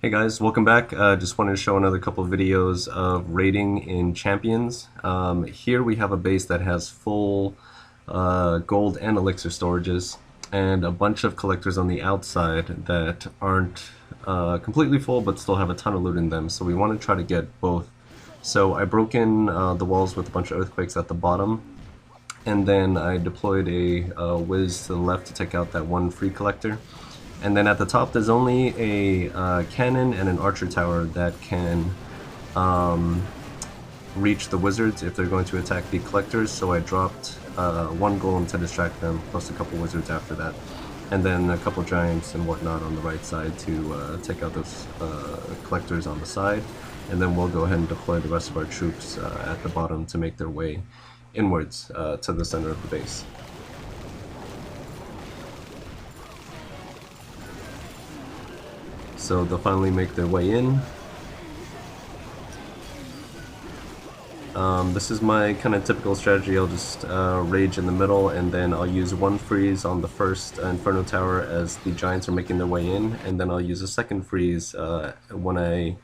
Hey guys, welcome back. Just wanted to show another couple of videos of raiding in champions. Here we have a base that has full gold and elixir storages, and a bunch of collectors on the outside that aren't completely full but still have a ton of loot in them. So we want to try to get both. So I broke in the walls with a bunch of earthquakes at the bottom, and then I deployed a whiz to the left to take out that one free collector. And then at the top, there's only a cannon and an archer tower that can reach the wizards if they're going to attack the collectors. So I dropped one golem to distract them, plus a couple wizards after that. And then a couple giants and whatnot on the right side to take out those collectors on the side. And then we'll go ahead and deploy the rest of our troops at the bottom to make their way inwards to the center of the base. So they'll finally make their way in. This is my kind of typical strategy. I'll just rage in the middle, and then I'll use one freeze on the first Inferno Tower as the giants are making their way in, and then I'll use a second freeze when I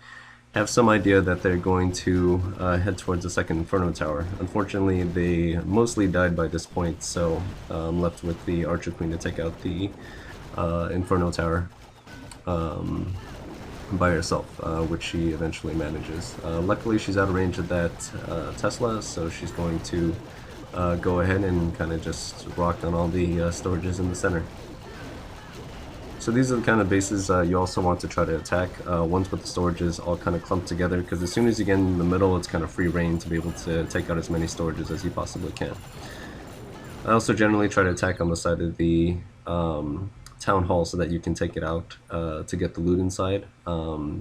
have some idea that they're going to head towards the second Inferno Tower. Unfortunately, they mostly died by this point, so I'm left with the Archer Queen to take out the Inferno Tower by herself, which she eventually manages. Luckily, she's out of range of that Tesla, so she's going to go ahead and kind of just rock on all the storages in the center. So these are the kind of bases you also want to try to attack, ones with the storages all kind of clumped together, because as soon as you get in the middle, it's kind of free reign to be able to take out as many storages as you possibly can. I also generally try to attack on the side of the town hall so that you can take it out to get the loot inside,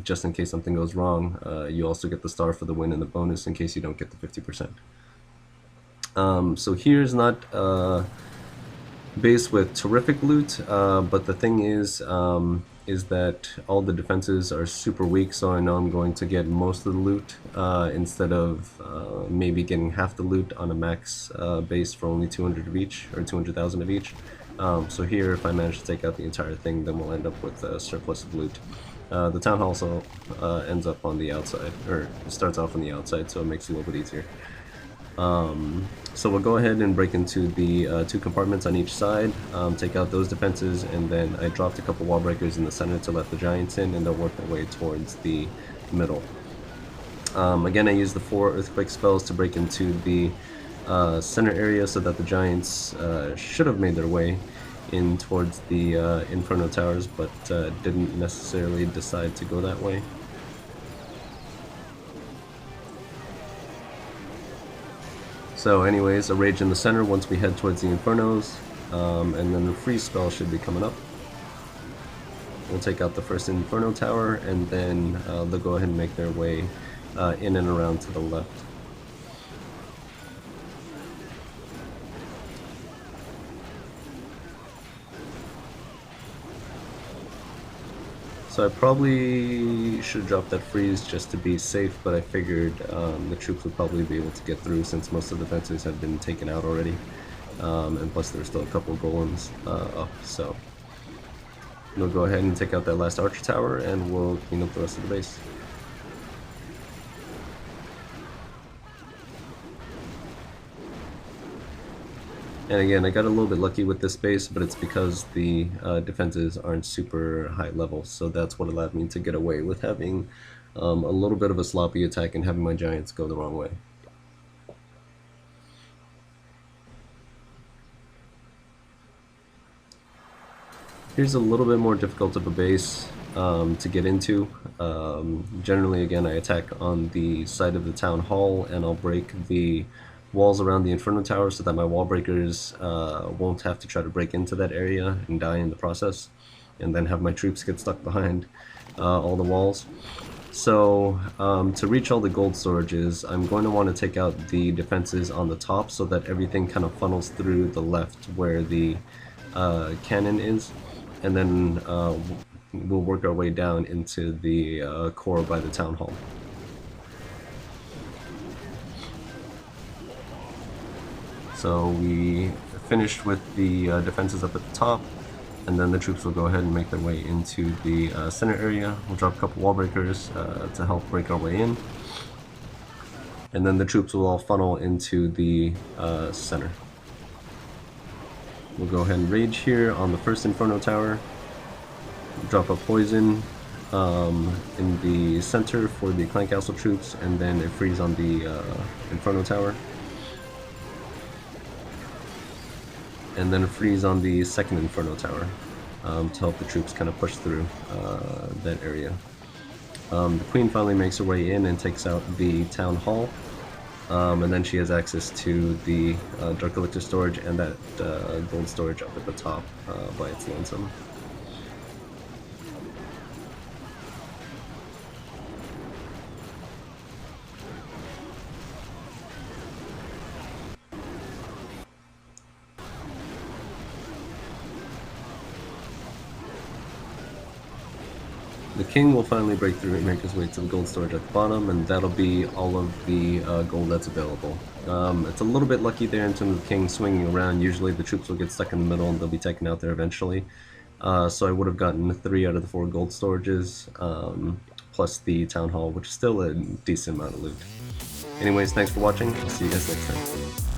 just in case something goes wrong. You also get the star for the win and the bonus in case you don't get the 50%. So here's not a base with terrific loot, but the thing is that all the defenses are super weak, so I know I'm going to get most of the loot instead of maybe getting half the loot on a max base for only 200 of each, or 200,000 of each. So here, if I manage to take out the entire thing, then we'll end up with a surplus of loot. The town hall also ends up on the outside, or starts off on the outside, so it makes it a little bit easier. So we'll go ahead and break into the two compartments on each side, take out those defenses, and then I dropped a couple wall breakers in the center to let the giants in, and they'll work their way towards the middle. Again, I used the 4 earthquake spells to break into the center area so that the giants should have made their way in towards the Inferno Towers, but didn't necessarily decide to go that way. So anyways, a rage in the center once we head towards the Infernos, and then the freeze spell should be coming up. We'll take out the first Inferno Tower, and then they'll go ahead and make their way in and around to the left. So I probably should have dropped that freeze just to be safe, but I figured the troops would probably be able to get through since most of the fences have been taken out already. And plus there's still a couple of golems up, so we'll go ahead and take out that last archer tower and we'll clean up the rest of the base. And again, I got a little bit lucky with this base, but it's because the defenses aren't super high level, so that's what allowed me to get away with having a little bit of a sloppy attack and having my giants go the wrong way. Here's a little bit more difficult of a base to get into. Generally, again, I attack on the side of the town hall, and I'll break the walls around the Inferno Tower so that my wall breakers won't have to try to break into that area and die in the process, and then have my troops get stuck behind all the walls. So to reach all the gold storages, I'm going to want to take out the defenses on the top so that everything kind of funnels through the left where the cannon is, and then we'll work our way down into the core by the town hall. So we finished with the defenses up at the top. And then the troops will go ahead and make their way into the center area. We'll drop a couple wall breakers to help break our way in. And then the troops will all funnel into the center. We'll go ahead and rage here on the first Inferno Tower. Drop a poison in the center for the Clan Castle troops, and then a freeze on the Inferno Tower. And then a freeze on the second Inferno Tower to help the troops kind of push through that area. The Queen finally makes her way in and takes out the Town Hall. And then she has access to the Dark Elixir storage and that gold storage up at the top by its lonesome. The king will finally break through and make his way to the gold storage at the bottom, and that'll be all of the gold that's available. It's a little bit lucky there in terms of the king swinging around. Usually the troops will get stuck in the middle and they'll be taken out there eventually. So I would have gotten 3 out of the 4 gold storages, plus the town hall, which is still a decent amount of loot. Anyways, thanks for watching. I'll see you guys next time.